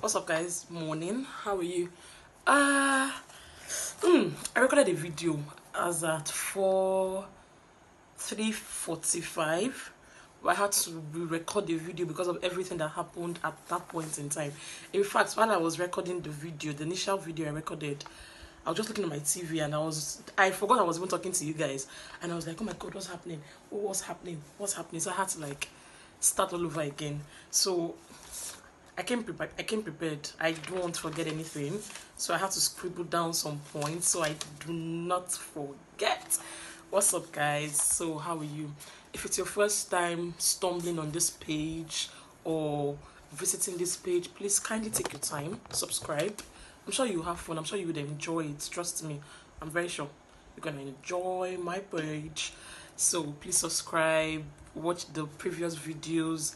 What's up, guys? Morning. How are you? I recorded a video as at 3:45. I had to record the video because of everything that happened at that point in time. In fact, while I was recording the video, the initial video I recorded, I was just looking at my TV and I forgot I was even talking to you guys, and I was like, oh my god, what's happening? Oh, what's happening? What's happening? So I had to like start all over again. So I came prepared. I don't want to forget anything, so I have to scribble down some points so I do not forget. What's up, guys? So how are you? If it's your first time stumbling on this page or visiting this page, please kindly take your time, subscribe. I'm sure you have fun. I'm sure you would enjoy it. Trust me, I'm very sure you're gonna enjoy my page. So please subscribe, watch the previous videos,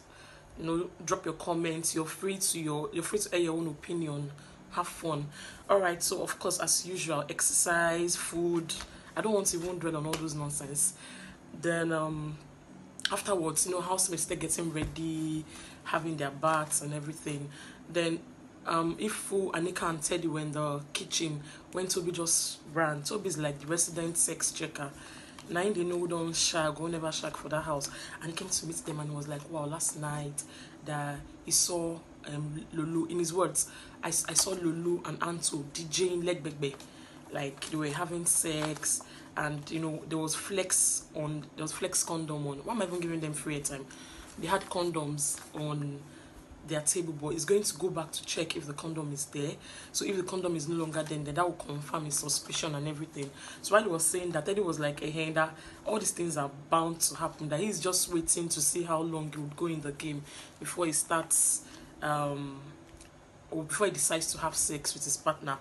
you know, drop your comments. You're free to air your own opinion, have fun. All right, so of course, as usual, exercise, food. I don't want to even dwell on all those nonsense. Then afterwards, you know, housemates, they're getting ready, having their baths and everything. Then Ifu, Anika and Teddy were in the kitchen when Toby just ran. Toby's like the resident sex checker. Nine, they know don't shag, who never shag for that house. And he came to meet them and he was like, wow, last night that he saw Lulu, in his words, I saw Lulu and Anto DJing leg begbe. Like they were having sex, and you know there was flex condom on. Why am I even giving them free time? They had condoms on their table, but he's going to go back to check if the condom is there. So if the condom is no longer there, then that will confirm his suspicion and everything. So while he was saying that, Teddy was like, hey, that all these things are bound to happen, that he's just waiting to see how long he would go in the game before he starts or before he decides to have sex with his partner.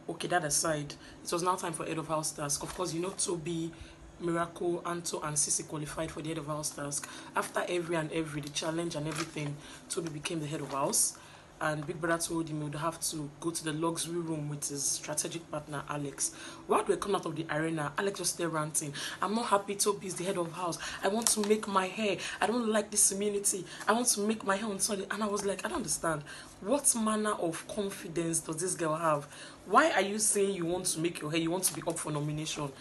Okay, that aside, it was now time for head of house task. Of course, you know, Toby, Miracle, Anto and Sissy qualified for the head of house task. After the challenge and everything, Toby became the head of house, and Big Brother told him he would have to go to the luxury room with his strategic partner Alex. While they were coming out of the arena, Alex was there ranting, I'm not happy Toby is the head of house. I want to make my hair. I don't like this immunity. I want to make my hair on Sunday. And I was like, I don't understand. What manner of confidence does this girl have? Why are you saying you want to make your hair? You want to be up for nomination?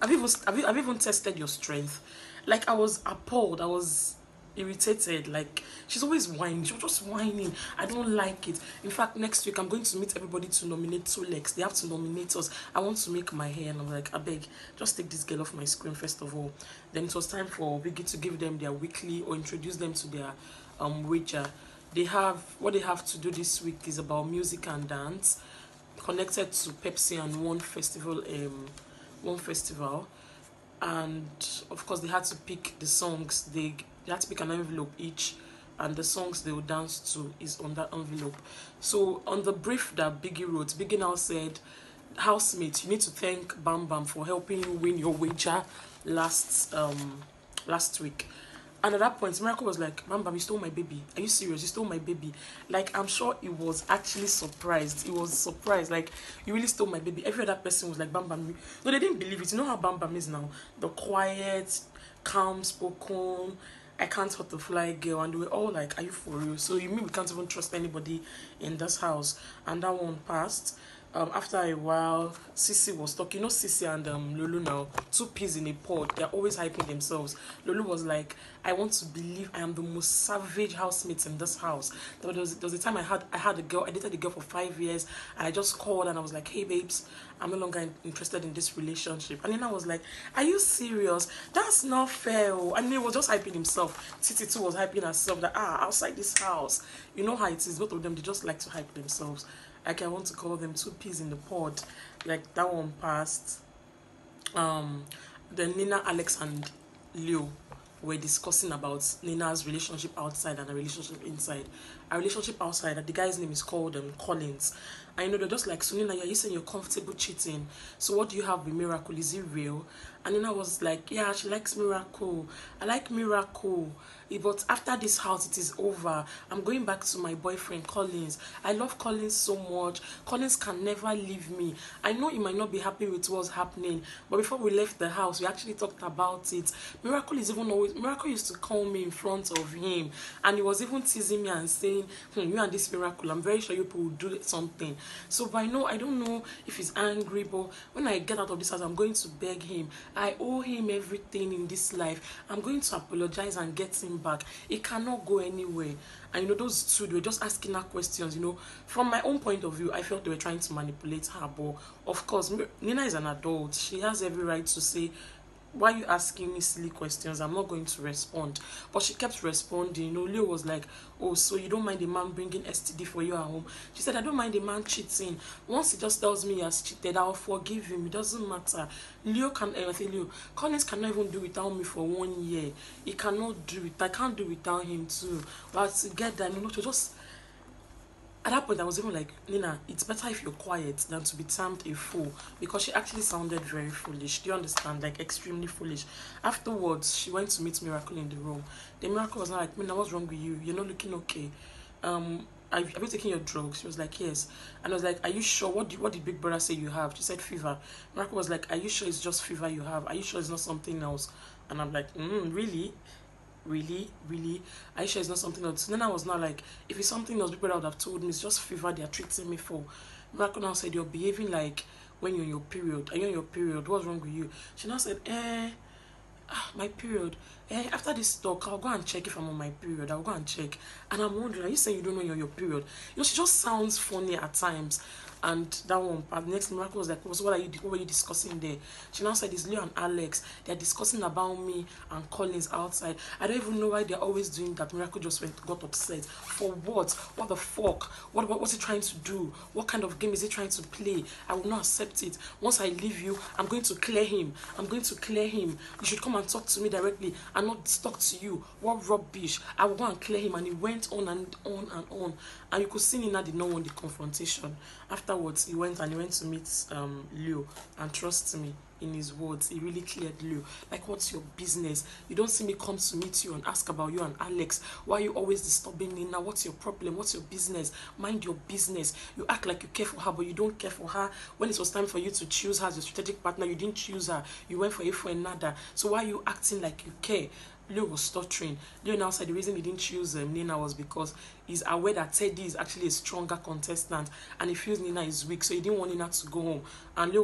Have you even tested your strength? Like, I was appalled. I was irritated. Like, she's always whining. She was just whining. I don't like it. In fact, next week I'm going to meet everybody to nominate Solex. They have to nominate us. I want to make my hair, and I'm like, I beg, just take this girl off my screen first of all. Then it was time for Biggie to give them their weekly or introduce them to their wager. What they have to do this week is about music and dance, connected to Pepsi and one festival, and of course they had to pick the songs. They had to pick an envelope each, and the songs they will dance to is on that envelope. So on the brief that Biggie wrote, Biggie now said, housemate, you need to thank Bam Bam for helping you win your wager last week. And at that point, Miracle was like, Bam Bam, you stole my baby. Are you serious? You stole my baby. Like, I'm sure he was actually surprised. He was surprised. Like, you really stole my baby. Every other person was like, Bam Bam. No, they didn't believe it. You know how Bam Bam is now? The quiet, calm spoken, I can't hurt the fly girl. And they were all like, are you for real? So you mean we can't even trust anybody in this house? And that one passed. After a while, Sissy was talking. You know, Sissy and Lulu now, two peas in a pod. They're always hyping themselves. Lulu was like, I want to believe I am the most savage housemate in this house. There was a time I had a girl. I dated a girl for 5 years, and I just called and I was like, hey babes, I'm no longer interested in this relationship. And then I was like, are you serious? That's not fair. And he was just hyping himself. Titi too was hyping herself that outside this house, you know how it is. Both of them, they just like to hype themselves. Like, I want to call them two peas in the pod. Like, that one passed. Then Nina, Alex, and Leo were discussing about Nina's relationship outside and a relationship inside. A relationship outside, the guy's name is called Collins. I know they're just like, so Nina, you saying you're comfortable cheating. So what do you have with Miracle? Is it real? And Nina was like, yeah, she likes Miracle. I like Miracle. But after this house, it is over. I'm going back to my boyfriend, Collins. I love Collins so much. Collins can never leave me. I know he might not be happy with what's happening, but before we left the house, we actually talked about it. Miracle used to call me in front of him, and he was even teasing me and saying, saying, you and this miracle, I'm very sure you people will do something. So but I don't know if he's angry, but when I get out of this house, I'm going to beg him. I owe him everything in this life. I'm going to apologize and get him back. He cannot go anywhere. And those two, they were just asking her questions. From my own point of view, I felt they were trying to manipulate her. But of course, Nina is an adult. She has every right to say, why are you asking me silly questions? I'm not going to respond. But she kept responding. Leo was like, oh, so you don't mind the man bringing STD for you at home? She said, I don't mind the man cheating. Once he just tells me he has cheated, I'll forgive him. It doesn't matter. Leo, Collins cannot even do without me for 1 year. He cannot do it. I can't do without him too. But together, to just... At that point, I was even like, Nina, it's better if you're quiet than to be termed a fool, because she actually sounded very foolish. Do you understand? Like, extremely foolish. Afterwards, she went to meet Miracle in the room. The Miracle was not like, Nina, what's wrong with you? You're not looking okay. Have you taken your drugs? She was like, yes. And I was like, are you sure? What did Big Brother say you have? She said fever. Miracle was like, are you sure it's just fever you have? Are you sure it's not something else? And I'm like, really? Really? Are you sure it's not something else? Then I was not like, if it's something else, people would have told me it's just fever they're treating me for. Miracle now said, you're behaving like when you're in your period. Are you on your period? What's wrong with you? She now said, my period. After this talk, I'll go and check if I'm on my period. I'll go and check. And I'm wondering, are you saying you don't know you're on your period? She just sounds funny at times. And that one, the next Miracle was like, what were you discussing there? She now said, it's Leo and Alex. They're discussing about me and Collins outside. I don't even know why they're always doing that. Miracle just got upset. For what? What the fuck? What's he trying to do? What kind of game is he trying to play? I will not accept it. Once I leave you, I'm going to clear him. You should come and talk to me directly and not talk to you. What rubbish. I will go and clear him. And he went on and on and on. And you could see Nina did not want the confrontation. Afterwards, he went to meet Leo, and trust me, in his words, he really cleared Leo. Like, what's your business? You don't see me come to meet you and ask about you and Alex. Why are you always disturbing Nina? What's your problem? What's your business? Mind your business. You act like you care for her, but you don't care for her. When it was time for you to choose her as your strategic partner, you didn't choose her. You went for another. So why are you acting like you care? Leo was stuttering. Leo now said the reason he didn't choose Nina was because he's aware that Teddy is actually a stronger contestant and he feels Nina is weak, so he didn't want Nina to go home. And Leo,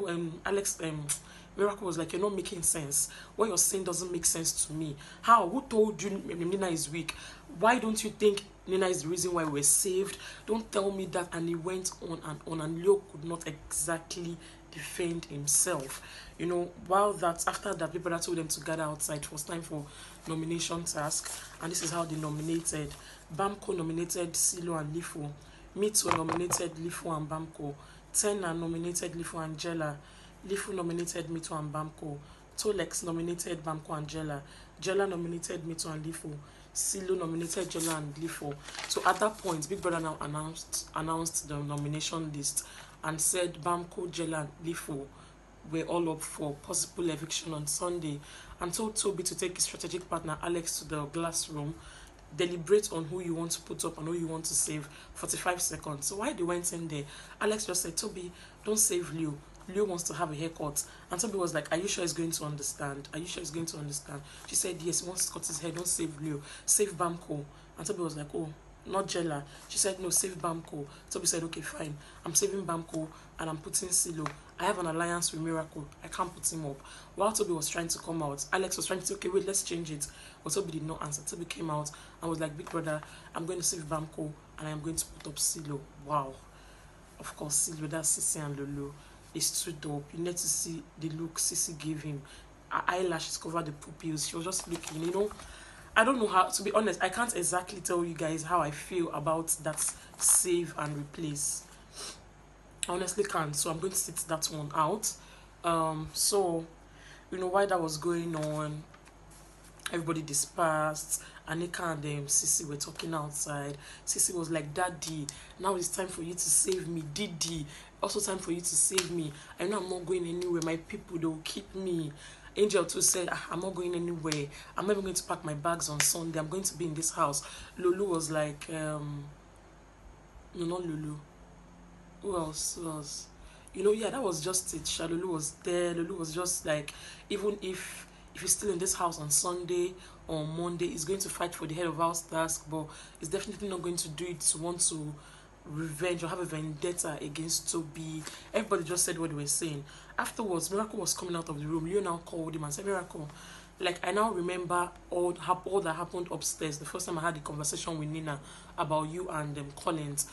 Miracle was like, you're not making sense. What you're saying doesn't make sense to me. How? Who told you Nina is weak? Why don't you think Nina is the reason why we're saved? Don't tell me that. And he went on, and Leo could not exactly defend himself. While that, after that, people that told them to gather outside, it was time for nomination task, and this is how they nominated. Bamko nominated Silo and Lifo. Mito nominated Lifo and Bamko. Tena nominated Lifo and Jella. Lifo nominated Mito and Bamko. Tolex nominated Bamko and Jella. Jella nominated Mito and Lifo. Silo nominated Jella and Lifo. So at that point, Big Brother now announced the nomination list and said Bamko, Jella, and Lifo were all up for possible eviction on Sunday, and told Toby to take his strategic partner Alex to the glass room, deliberate on who you want to put up and who you want to save. 45 seconds. So while they went in there, Alex just said, Toby, don't save Leo. Leo wants to have a haircut. And Toby was like, are you sure he's going to understand? Are you sure he's going to understand? She said, yes, he wants to cut his hair. Don't save Leo. Save Bamko. And Toby was like, oh, not Jella. She said, no, save Bamko. Toby said, okay, fine. I'm saving Bamko and I'm putting Silo. I have an alliance with Miracle. I can't put him up. While Toby was trying to come out, Alex was trying to say, okay, wait, let's change it. But Toby did not answer. Toby came out and was like, Big Brother, I'm going to save Bamko and I'm going to put up Silo. Wow. Of course, Silo, that's Sissy and Lolo. They stood up. You need to see the look Sissy gave him. Her eyelashes covered the pupils. She was just looking, I don't know how, to be honest, I can't exactly tell you guys how I feel about that save and replace. I honestly can't, so I'm going to sit that one out. So, while that was going on, everybody dispersed. Anika and Sissy were talking outside. Sissy was like, Daddy, now it's time for you to save me. Didi, also time for you to save me. I know I'm not going anywhere. My people, they will keep me. Angel too said, I'm not going anywhere. I'm not even going to pack my bags on Sunday. I'm going to be in this house. Lulu was like, no, not Lulu. Who else? Yeah, that was just it. Lulu was there. Lulu was just like, even if if he's still in this house on Sunday or Monday, he's going to fight for the head of house task, but he's definitely not going to do it to want to revenge or have a vendetta against Toby. Everybody just said what they were saying. Afterwards, Miracle was coming out of the room. Leo now called him and said, Miracle, like, I now remember all that happened upstairs the first time I had the conversation with Nina about you and Collins.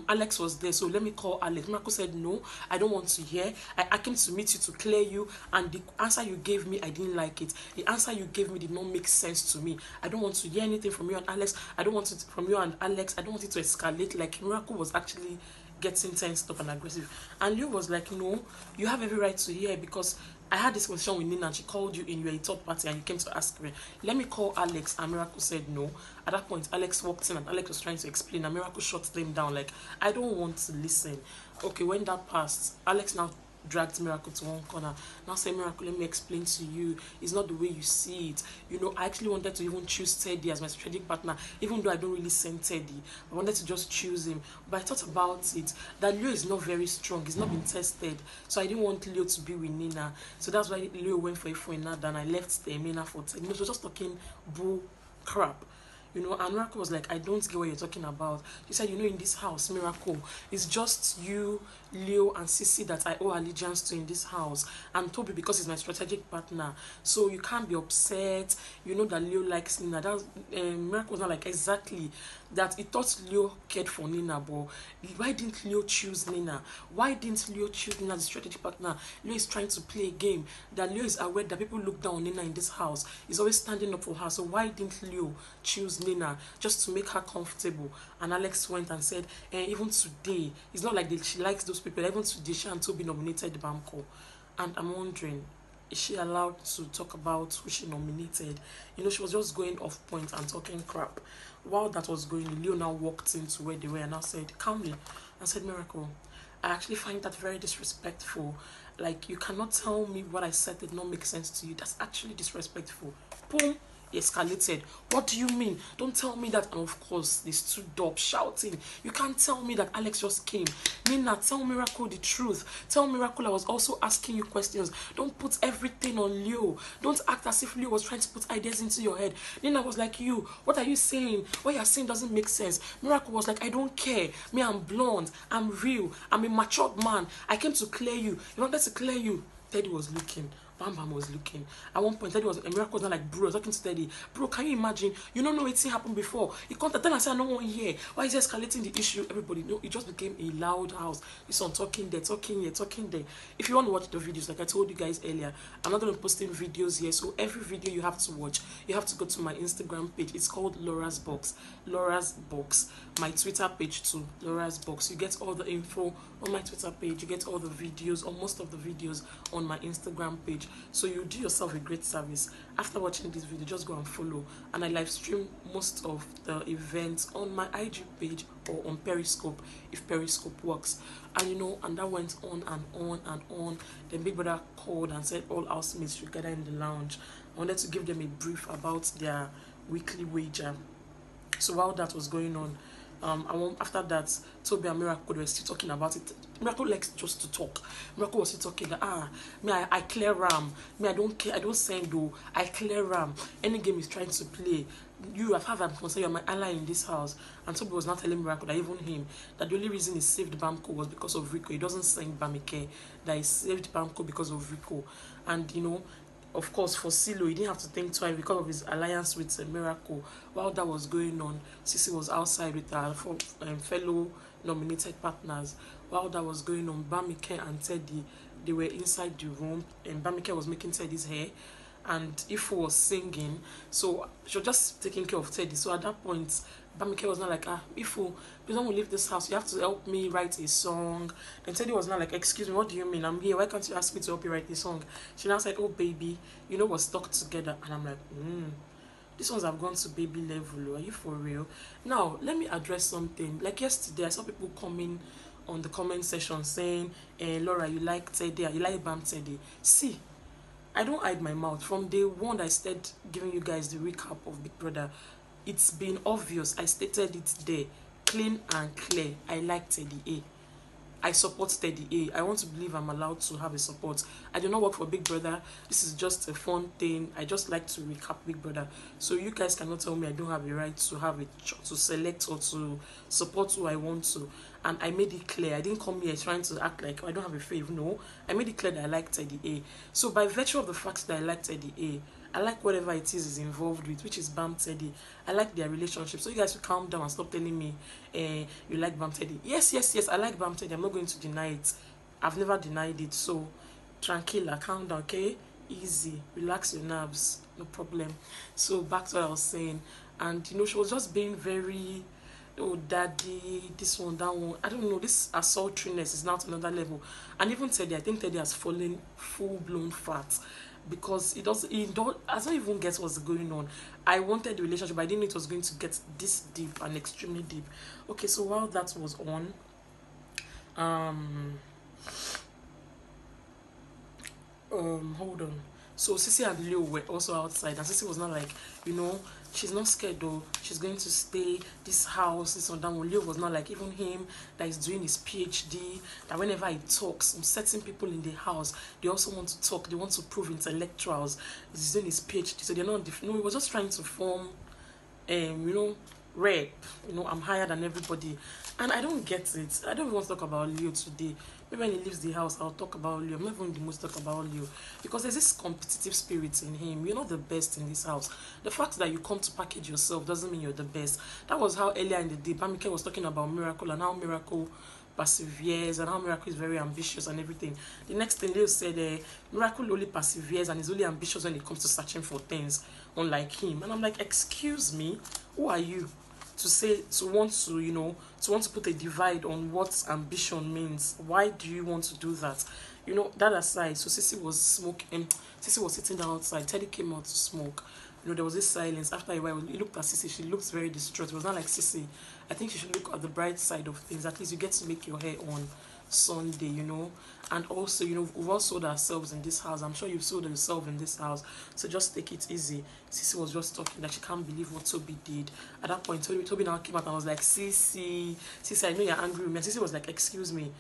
Alex was there, so let me call Alex. Miracle said, no, I don't want to hear. I came to meet you to clear you, and the answer you gave me, I didn't like it. The answer you gave me did not make sense to me. I don't want to hear anything from you and Alex. I don't want it from you and Alex. I don't want it to escalate. Like, Miracle was actually getting tensed up and aggressive. And Leo was like, no, you have every right to hear, because I had this conversation with Nina and she called you in, you were a third party and you came to ask me. Let me call Alex. And Miracle said no. At that point, Alex walked in and Alex was trying to explain and Miracle shut them down like, I don't want to listen. Okay, when that passed, Alex now dragged Miracle to one corner. Now say, Miracle, let me explain to you. It's not the way you see it. You know, I actually wanted to even choose Teddy as my strategic partner, even though I don't really send Teddy. I wanted to just choose him. But I thought about it, that Leo is not very strong. He's not been tested. So I didn't want Leo to be with Nina. So that's why Leo went for Nina, and I left the Nina for Teddy. You know, so just talking bull crap. You know, and Miracle was like, I don't get what you're talking about. She said, you know, in this house, Miracle, it's just you, Leo, and Sissy that I owe allegiance to in this house. And Toby, because he's my strategic partner. So you can't be upset. You know that Leo likes Nina. That Miracle was not like, exactly. That he thought Leo cared for Nina, but why didn't Leo choose Nina? Why didn't Leo choose Nina as a strategic partner? Leo is trying to play a game. That Leo is aware that people look down on Nina in this house. He's always standing up for her. So why didn't Leo choose Nina just to make her comfortable? And Alex went and said, even today, it's not like she likes those people. Even today, she and Toby nominated Bamko. And I'm wondering, is she allowed to talk about who she nominated? You know, she was just going off point and talking crap. While that was going on, Leo now walked into where they were and now said calmly and said, Miracle, I actually find that very disrespectful. Like, you cannot tell me what I said did not make sense to you. That's actually disrespectful. Boom. Escalated. What do you mean? Don't tell me that. And of course, they stood up shouting. You can't tell me that Alex just came. Nina, tell Miracle the truth. Tell Miracle I was also asking you questions. Don't put everything on Leo. Don't act as if Leo was trying to put ideas into your head. Nina was like, you, what are you saying? What you're saying doesn't make sense. Miracle was like, I don't care. Me, I'm blonde. I'm real. I'm a matured man. I came to clear you. You wanted to clear you. Teddy was looking. Bam Bam was looking. At one point, Teddy was, a Miracle was not like, bro, I was talking to Teddy. Bro, can you imagine? You don't know what's happened before. He contacted and said, I don't want to hear. Why is he escalating the issue? Everybody know it just became a loud house. This one talking there, talking here, talking there. If you want to watch the videos, like I told you guys earlier, I'm not going to be posting videos here. So every video you have to watch, you have to go to my Instagram page. It's called Laurasboxx. Laurasboxx. My Twitter page too, Laurasboxx. You get all the info on my Twitter page. You get all the videos, or most of the videos, on my Instagram page. So you do yourself a great service. After watching this video, just go and follow. And I live stream most of the events on my IG page or on Periscope, if Periscope works. And you know, and that went on and on and on. Then Big Brother called and said all housemates should gather in the lounge. I wanted to give them a brief about their weekly wager. So while that was going on, after that, Toby and Miracle were still talking about it. Miracle likes just to talk. Miracle was still talking that, me, I clear RAM. Me, I don't care. I don't send though. I clear RAM. Any game is trying to play. You have I'm concerned, you're my ally in this house. And Toby was not telling Miracle that even him, that the only reason he saved Bamko was because of Rico. He doesn't send Bamike. That he saved Bamko because of Rico. And you know, of course, for Silo, he didn't have to think twice because of his alliance with Miracle. While that was going on, Sissy was outside with her fellow nominated partners. While that was going on, Bamike and Teddy, they were inside the room, and Bamike was making Teddy's hair, and Ifo was singing. So she was just taking care of Teddy. So at that point, Bamike was not like, Ifo, please don't leave this house. You have to help me write a song. And Teddy was not like, excuse me, what do you mean? I'm here. Why can't you ask me to help you write a song? She now said, oh, baby, you know, we're stuck together. And I'm like, these ones have gone to baby level. Are you for real? Now, let me address something. Like yesterday, I saw people coming on the comment section saying, Laura, you like Teddy, you like Bam Teddy. See, I don't hide my mouth. From day one, I started giving you guys the recap of Big Brother. It's been obvious. I stated it there, clean and clear. I like Teddy A. I support Teddy A. I want to believe I'm allowed to have a support. I do not work for Big Brother. This is just a fun thing. I just like to recap Big Brother. So you guys cannot tell me I don't have a right to have to select or to support who I want to. And I made it clear. I didn't come here trying to act like I don't have a fave. No, I made it clear that I like Teddy A. So by virtue of the fact that I like Teddy A, I like whatever it is involved with, which is Bam Teddy. I like their relationship. So you guys should calm down and stop telling me you like Bam Teddy. Yes, I like Bam Teddy. I'm not going to deny it. I've never denied it. So tranquila, calm down, okay? Easy. Relax your nerves. No problem. So back to what I was saying. And you know, she was just being very, oh daddy, this one, that one. I don't know, this assaultriness is now to another level. And even Teddy, I think Teddy has fallen full-blown fat. Because he don't even get what's going on. I wanted the relationship, but I didn't know it was going to get this deep and extremely deep. Okay, so while that was on, hold on. So Sissy and Leo were also outside, and Sissy was not like, you know, she's not scared though. She's going to stay this house, this or that one. Leo was not like, even him that is doing his PhD, that whenever he talks, some certain people in the house, they also want to talk. They want to prove intellectuals. He's doing his PhD, so they're not different. No, he was just trying to form, you know, rep. You know, I'm higher than everybody, and I don't get it. I don't even want to talk about Leo today. Maybe when he leaves the house, I'll talk about Leo. I'm not even the most talk about Leo because there's this competitive spirit in him. You're not the best in this house. The fact that you come to package yourself doesn't mean you're the best. That was how earlier in the day, Bamike was talking about Miracle and how Miracle perseveres and how Miracle is very ambitious and everything. The next thing Leo said, Miracle only perseveres and is only ambitious when it comes to searching for things, unlike him. And I'm like, excuse me, who are you to want to, you know, to want to put a divide on what ambition means? Why do you want to do that? You know, that aside, so Sissy was smoking, Sissy was sitting down outside, Teddy came out to smoke. You know, there was this silence. After a while, he looked at Sissy, she looked very distraught. It was not like, Sissy, I think you should look at the bright side of things. At least you get to make your hair on Sunday, you know. And also, you know, we've all sold ourselves in this house. I'm sure you've sold yourself in this house, so just take it easy. Sissy was just talking that she can't believe what Toby did. At that point, Toby now came out and was like, Sissy, I know you're angry with me. And Sissy was like, excuse me,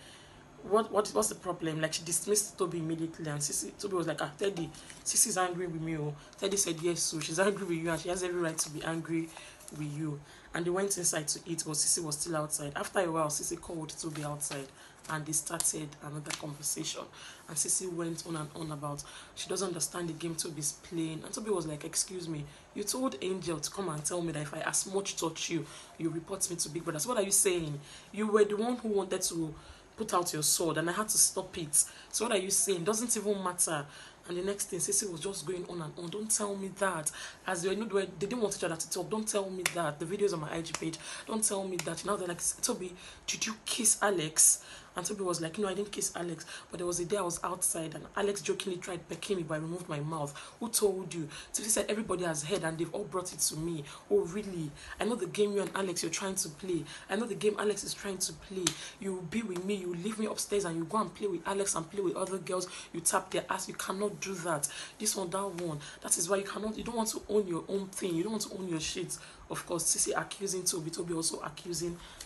what's the problem? Like, she dismissed Toby immediately, and Toby was like, Teddy, Sissy's angry with me. Oh, Teddy said yes, so she's angry with you, and she has every right to be angry with you. And they went inside to eat, but Sissy was still outside. After a while, Sissy called Toby outside, and they started another conversation. And Sissy went on and on about she doesn't understand the game Toby's playing. And Toby was like, excuse me, you told Angel to come and tell me that if I as much touch you, you report me to Big Brother. So what are you saying? You were the one who wanted to put out your sword, and I had to stop it. So what are you saying? Doesn't even matter. And the next thing, Sissy was just going on and on. Don't tell me that. As they know, they didn't want each other to talk. Don't tell me that. The videos on my IG page. Don't tell me that. Now they're like, Toby, did you kiss Alex? And Toby was like, no, I didn't kiss Alex. But there was a day I was outside and Alex jokingly tried pecking me, but I removed my mouth. Who told you? So she said, everybody has heard and they've all brought it to me. Oh, really? I know the game you and Alex, you're trying to play. I know the game Alex is trying to play. You will be with me. You leave me upstairs and you go and play with Alex and play with other girls. You tap their ass. You cannot do that. This one, that one. That is why you don't want to own your own thing. You don't want to own your shit. Of course, Sissy accusing Toby. Toby also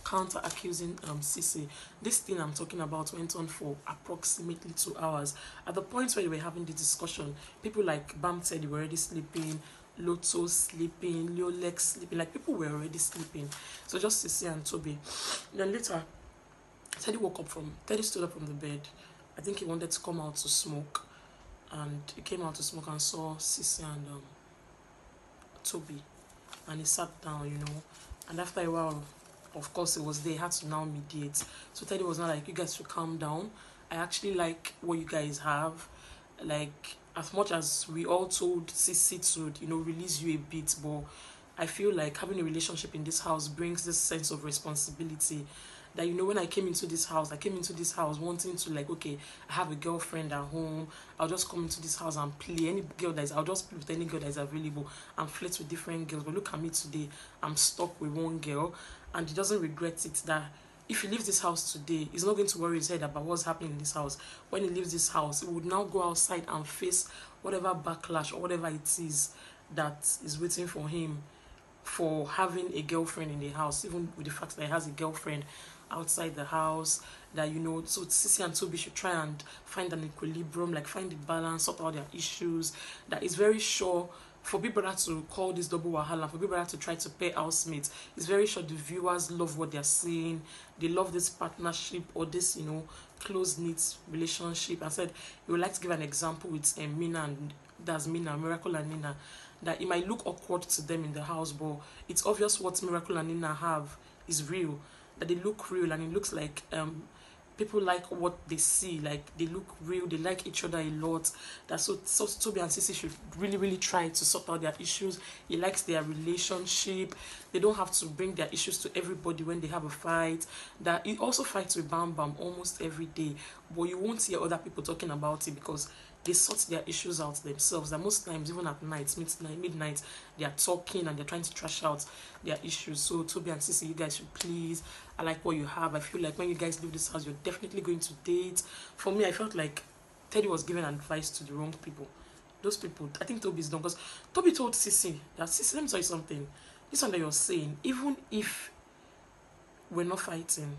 counter-accusing Sissy. This thing I'm talking about went on for approximately 2 hours. At the point where they were having the discussion, people like Bam said they were already sleeping, Lotto sleeping, Leolex sleeping, like people were already sleeping. So just Sissy and Toby. Then later, Teddy stood up from the bed. I think he wanted to come out to smoke. And he came out to smoke and saw Sissy and Toby. And he sat down, you know. And after a while, of course, it was they had to now mediate. So Teddy was not like, you guys should calm down. I actually like what you guys have. Like, as much as we all told Sissy to, you know, release you a bit, but I feel like having a relationship in this house brings this sense of responsibility. That, you know, when I came into this house wanting to, like, okay, I have a girlfriend at home. I'll just come into this house and play. I'll just play with any girl that is available and flirt with different girls. But look at me today. I'm stuck with one girl. And he doesn't regret it that if he leaves this house today, he's not going to worry his head about what's happening in this house. When he leaves this house, he would now go outside and face whatever backlash or whatever it is that is waiting for him for having a girlfriend in the house, even with the fact that he has a girlfriend outside the house, that, you know, so Sissy and Toby should try and find an equilibrium, like find the balance, sort out their issues. That is very sure for Big Brother to call this double wahala, for Big Brother to try to pay housemates, it's very sure the viewers love what they're seeing. They love this partnership or this, you know, close-knit relationship. I said you would like to give an example with Mina, and that's Mina, Miracle and Nina, that it might look awkward to them in the house, but it's obvious what Miracle and Nina have is real, that they look real, and it looks like people like what they see, like they look real, they like each other a lot. That's so Toby and Sissy should really try to sort out their issues. He likes their relationship. They don't have to bring their issues to everybody when they have a fight. That he also fights with Bam Bam almost every day, but you won't hear other people talking about it because they sort their issues out themselves. That most times, even at night, midnight, they are talking and they're trying to trash out their issues. So Toby and Sissy, you guys should please, I like what you have. I feel like when you guys leave this house, you're definitely going to date. For me, I felt like Teddy was giving advice to the wrong people. Those people, I think Toby's done, because Toby told Sissy that, Sissy, let me tell you something. This one that you're saying, even if we're not fighting,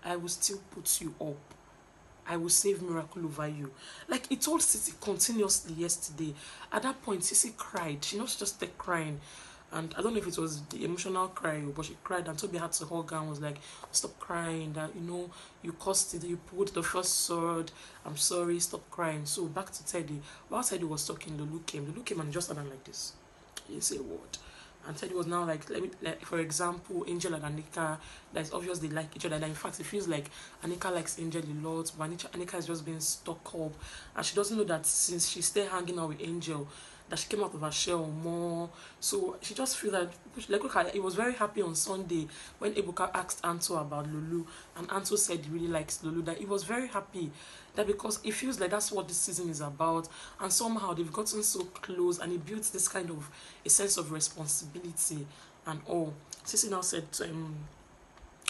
I will still put you up. I will save Miracle over you. Like he told Sissy continuously yesterday. At that point, Sissy cried. She not just started crying. And I don't know if it was the emotional cry, but she cried, and Toby had to hug her and was like, stop crying, that, you know, you caused it, you pulled the first sword, I'm sorry, stop crying. So back to Teddy. While Teddy was talking, Lulu came and just started like this. He didn't say a word. And Teddy was now like, for example, Angel and Anika, that is obvious they like each other. That in fact, it feels like Anika likes Angel a lot, but Anika has just been stuck up. And she doesn't know that since she's still hanging out with Angel, that she came out of her shell more. So she just feels that, like, look, he was very happy on Sunday when Ebuka asked Anto about Lulu, and Anto said he really likes Lulu, that he was very happy, that because it feels like that's what this season is about, and somehow they've gotten so close, and it builds this kind of a sense of responsibility and all. Sissy now said to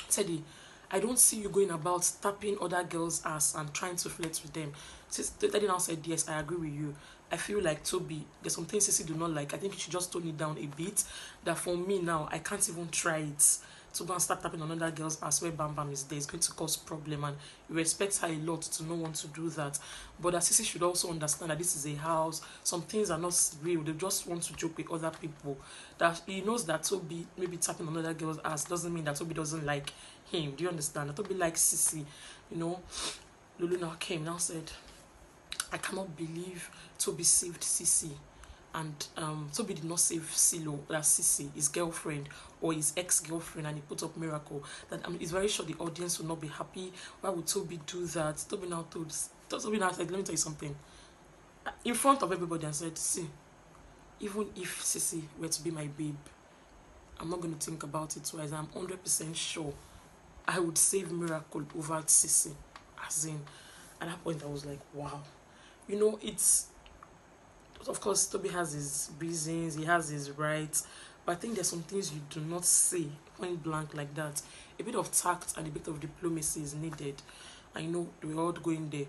Teddy, I don't see you going about tapping other girls' ass and trying to flirt with them. Teddy now said, yes, I agree with you. I feel like Toby, there's some things Sissy do not like. I think you should just tone it down a bit. That for me now, I can't even try it to go and start tapping on another girl's ass where Bam Bam is there. It's going to cause problem, and you respect her a lot to not want to do that. But that Sissy should also understand that this is a house. Some things are not real. They just want to joke with other people. That he knows that Toby maybe tapping on another girl's ass doesn't mean that Toby doesn't like him. Do you understand? That Toby likes Sissy. You know, Lulu now came, now said, I cannot believe Toby saved Sissy, and Toby did not save Silo, that's Sissy, his girlfriend or his ex-girlfriend, and he put up Miracle. That he's very sure the audience will not be happy. Why would Toby do that? Toby now said, let me tell you something, in front of everybody, and said, see, even if Sissy were to be my babe, I'm not going to think about it twice. I'm 100% sure I would save Miracle over Sissy. As in, at that point I was like, wow. You know, it's, of course, Toby has his reasons, he has his rights, but I think there's some things you do not say point blank like that. A bit of tact and a bit of diplomacy is needed. I know we're all going there.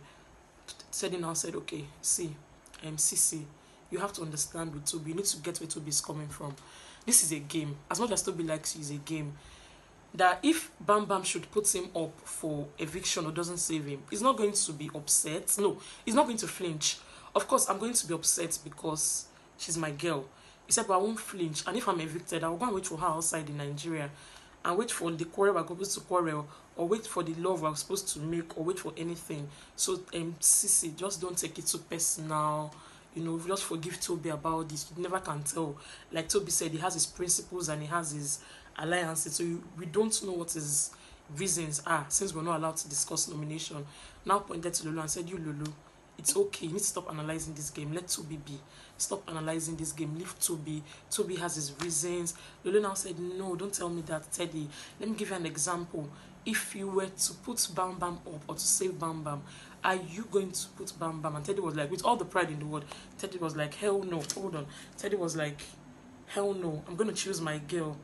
Teddy now said, okay, see, Sissy, you have to understand with Toby, you need to get where Toby is coming from. This is a game. As much as Toby likes you, it's a game. That if Bam Bam should put him up for eviction or doesn't save him, he's not going to be upset. No, he's not going to flinch. Of course, I'm going to be upset because she's my girl. He said, but I won't flinch. And if I'm evicted, I'll go and wait for her outside in Nigeria and wait for the quarrel we're supposed to quarrel, or wait for the love we're supposed to make, or wait for anything. So, Sissy, just don't take it too personal. You know, just forgive Toby about this. You never can tell. Like Toby said, he has his principles and he has his alliances, so we don't know what his reasons are, since we're not allowed to discuss nomination. Now pointed to Lulu and said, you Lulu, it's okay, you need to stop analyzing this game, let Toby be. Stop analyzing this game, leave Toby. Toby has his reasons. Lulu now said, no, don't tell me that, Teddy. Let me give you an example. If you were to put Bam Bam up or to save Bam Bam, are you going to put Bam Bam? And Teddy was like, with all the pride in the world, Teddy was like, hell no. Hold on. Teddy was like, hell no, I'm going to choose my girl.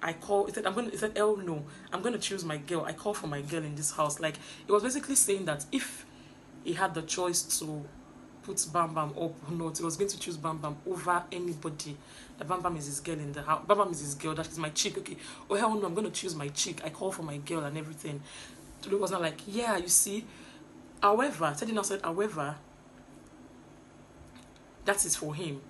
He said, hell no, I'm going to choose my girl. I call for my girl in this house. Like, it was basically saying that if he had the choice to put Bam Bam up or not. He was going to choose Bam Bam over anybody. The Bam Bam is his girl in the house. Bam Bam is his girl. That is my chick. Okay. Oh hell no, I'm going to choose my chick. I call for my girl and everything. Tolu was not like, yeah, you see. However, Teddy now said, however, that is for him.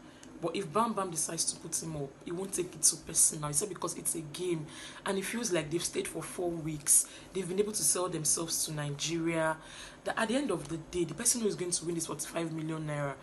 But if Bam Bam decides to put him up, he won't take it so personal. He said because it's a game. And it feels like they've stayed for 4 weeks. They've been able to sell themselves to Nigeria. That at the end of the day, the person who is going to win this 45 million naira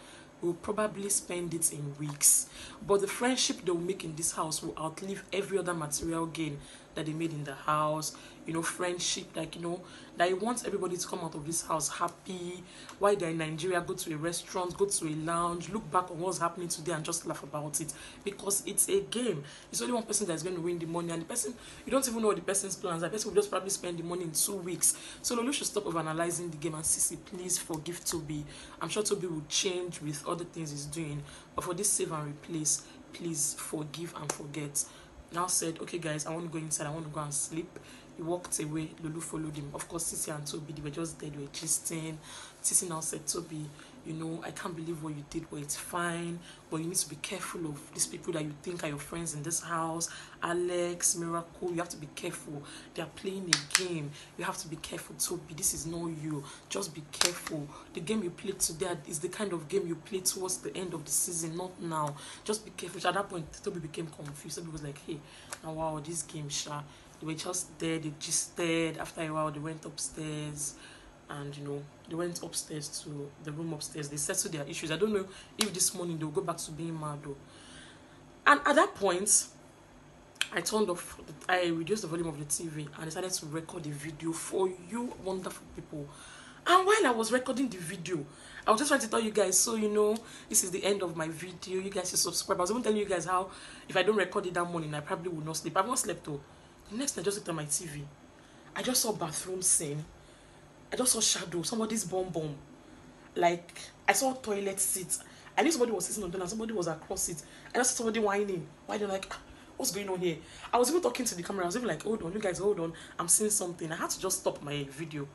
will probably spend it in weeks. But the friendship they will make in this house will outlive every other material gain that they made in the house. You know, friendship, like, you know, that he wants everybody to come out of this house happy. While they're in Nigeria, go to a restaurant, go to a lounge, look back on what's happening today and just laugh about it. Because it's a game. It's only one person that's going to win the money, and the person, you don't even know what the person's plans are. The person will just probably spend the money in 2 weeks. So Lulu should stop overanalyzing the game, and Sisi, please forgive Toby. I'm sure Toby will change with other things he's doing. But for this save and replace, please forgive and forget. Now said, okay guys, I want to go inside, I want to go and sleep. He walked away. Lulu followed him. Of course, Sisi and Toby, they were just there, they were gisting. Sisi now said, Toby, you know, I can't believe what you did, but it's fine. But you need to be careful of these people that you think are your friends in this house. Alex, Miracle, you have to be careful. They are playing a game. You have to be careful, Toby. This is not you. Just be careful. The game you played today is the kind of game you play towards the end of the season, not now. Just be careful. At that point, Toby became confused. Toby was like, hey, now wow, this game, Sha. They were just there, they gisted. After a while, they went upstairs. And, you know, they went upstairs to the room upstairs. They settled their issues. I don't know if this morning they'll go back to being mad, though. And at that point, I reduced the volume of the TV and decided to record a video for you wonderful people. And while I was recording the video, I was just trying to tell you guys, so you know, this is the end of my video. You guys should subscribe. I was even telling you guys how, if I don't record it that morning, I probably would not sleep. I've not slept, though. The next night, I just looked at my TV. I just saw bathroom scene. I just saw shadow, somebody's bum. Like, I saw toilet seats. I knew somebody was sitting on them and somebody was across it. And I saw somebody whining. Why they're like, what's going on here? I was even talking to the camera. I was even like, hold on, you guys, hold on. I'm seeing something. I had to just stop my video.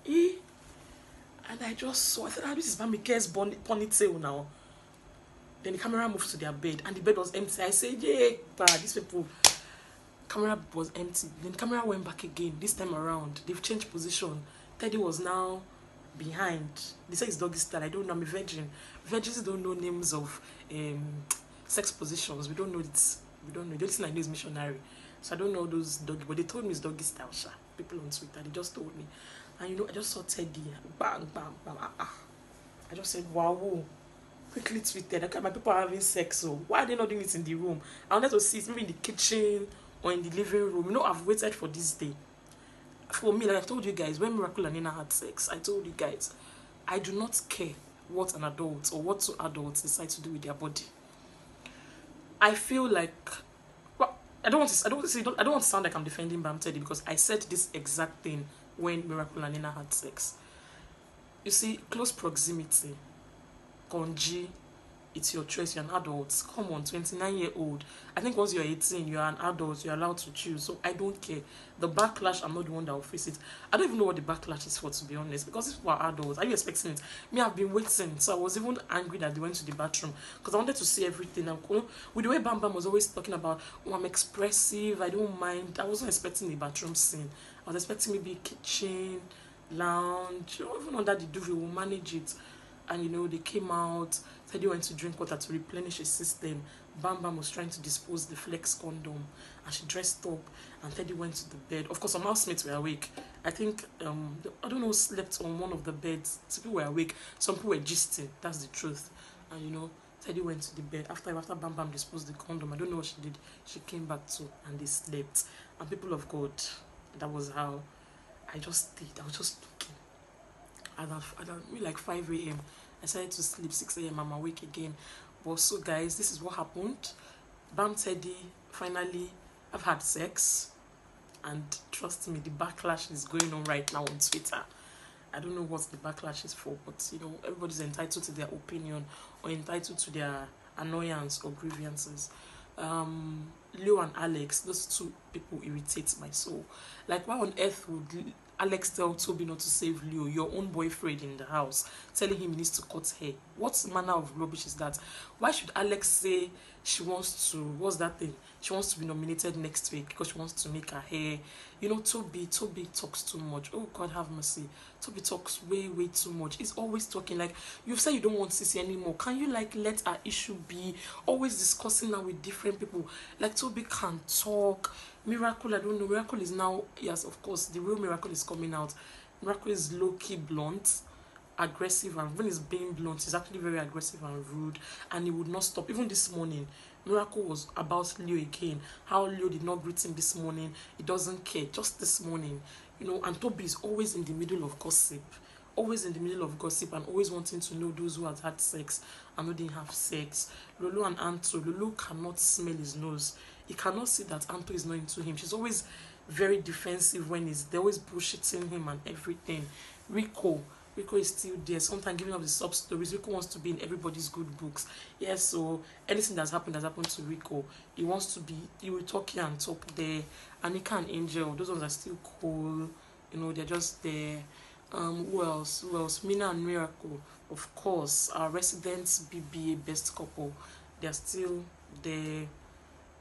And I just saw, I thought, this is Bamike's ponytail now. Then the camera moved to their bed and the bed was empty. I said, yeah, these people. Camera was empty. Then the camera went back again. This time around, they've changed position. Teddy was now behind. They say it's doggy style. I don't know. I'm a virgin. Virgins don't know names of sex positions. We don't know it. We don't know. The only thing I know is missionary. So I don't know those doggy. But they told me it's doggy style. Sha. People on Twitter, they just told me. And you know, I just saw Teddy. Bang, bang, bang. I just said, wow. Quickly tweeted. Okay, my people are having sex. So why are they not doing it in the room? I wanted to see it maybe in the kitchen or in the living room. You know, I've waited for this day. For me, like I told you guys, when Miracle and Nina had sex, I told you guys, I do not care what an adult or what two adults decide to do with their body. I feel like, well, I don't want to sound like I'm defending Bam Teddy because I said this exact thing when Miracle and Nina had sex. You see, close proximity, konji, it's your choice. You're an adult. Come on, 29-year-old. I think once you're 18, you're an adult. You're allowed to choose. So I don't care. The backlash, I'm not the one that will face it. I don't even know what the backlash is for, to be honest. Because if we're adults, are you expecting it? Me, I've been waiting. So I was even angry that they went to the bathroom. Because I wanted to see everything. With the way Bam Bam was always talking about, oh, I'm expressive. I don't mind. I wasn't expecting the bathroom scene. I was expecting maybe kitchen, lounge. Even under the duvet, we'll manage it. And you know, they came out. Teddy went to drink water to replenish his system. Bam Bam was trying to dispose the flex condom, and she dressed up. And Teddy went to the bed. Of course, some housemates were awake. I think I don't know, slept on one of the beds. Some people were awake. Some people were gisting. That's the truth. And you know, Teddy went to the bed after Bam Bam disposed the condom. I don't know what she did. She came back too, and they slept. And people of God, that was how I just stayed. I was just looking. At like 5 a.m. I started to sleep. 6 a.m. I'm awake again. But so guys, this is what happened. Bam Teddy finally have had sex, and trust me, the backlash is going on right now on Twitter. I don't know what the backlash is for, but you know, everybody's entitled to their opinion or entitled to their annoyance or grievances. Leo and Alex, those two people irritate my soul. Like, why on earth would Alex tell Toby not to save Leo, your own boyfriend in the house, telling him he needs to cut hair? What manner of rubbish is that? Why should Alex say she wants to, what's that thing? She wants to be nominated next week because she wants to make her hair. You know, Toby talks too much. Oh, God have mercy. Toby talks way too much. He's always talking. Like, you've said you don't want Sissy anymore. Can you, like, let our issue be? Always discussing now with different people. Like, Toby can talk. Miracle, I don't know. Miracle is now, yes, of course, the real Miracle is coming out. Miracle is low-key blunt, aggressive, and when he's being blunt, he's actually very aggressive and rude, and he would not stop. Even this morning, Miracle was about Leo again. How Leo did not greet him this morning. He doesn't care. Just this morning, you know, and Toby is always in the middle of gossip. Always in the middle of gossip and always wanting to know those who have had sex and who didn't have sex. Lolo and Anto, Lolo cannot smell his nose. He cannot see that Anto is not into him. She's always very defensive when they're always bullshitting him and everything. Rico is still there, sometimes giving up the sub stories. Rico wants to be in everybody's good books. Yes, so anything that's happened to Rico. He wants to be, he will talk here and talk there. Anika and Angel, those ones are still cool. You know, they're just there. Who else? Mina and Miracle, of course. Our residents BBA best couple. They're still there.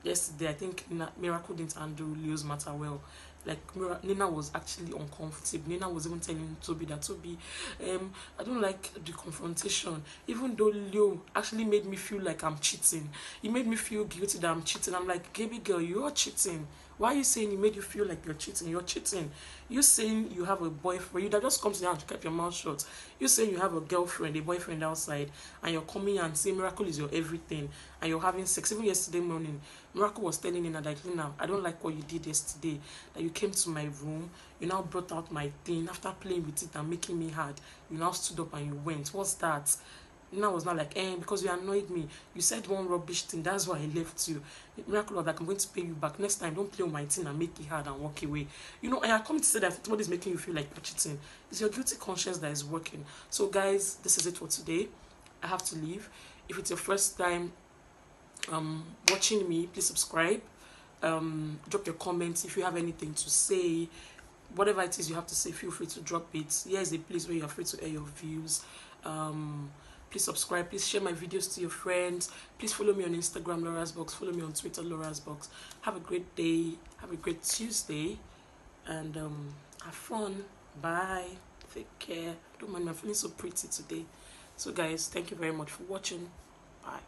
Yesterday, I think Miracle didn't handle Leo's matter well. Like, Nina was actually uncomfortable. Nina was even telling Toby that, Toby, I don't like the confrontation. Even though Leo actually made me feel like I'm cheating. He made me feel guilty that I'm cheating. I'm like, baby girl, you're cheating. Why are you saying he made you feel like you're cheating? You're cheating. You saying you have a boyfriend. You that just comes down to keep your mouth shut. You saying you have a girlfriend, a boyfriend outside, and you're coming and saying Miracle is your everything, and you're having sex. Even yesterday morning, Miracle was telling Nina that, Nina, I don't like what you did yesterday. That you came to my room, you now brought out my thing. After playing with it and making me hard, you now stood up and you went. What's that? Nina was not like, because you annoyed me. You said one rubbish thing. That's why I left you. Miracle was like, I'm going to pay you back. Next time, don't play with my thing and make it hard and walk away. You know, and I come to say that somebody's making you feel like you're cheating. It's your guilty conscience that is working. So, guys, this is it for today. I have to leave. If it's your first time watching me, please subscribe. Drop your comments if you have anything to say. Whatever it is you have to say, feel free to drop it. Here is a place where you're free to air your views. Please subscribe. Please share my videos to your friends. Please follow me on Instagram, Laurasboxx. Follow me on Twitter, Laurasboxx. Have a great day. Have a great Tuesday. And have fun. Bye. Take care. Don't mind me, I'm feeling so pretty today. So guys, thank you very much for watching. Bye.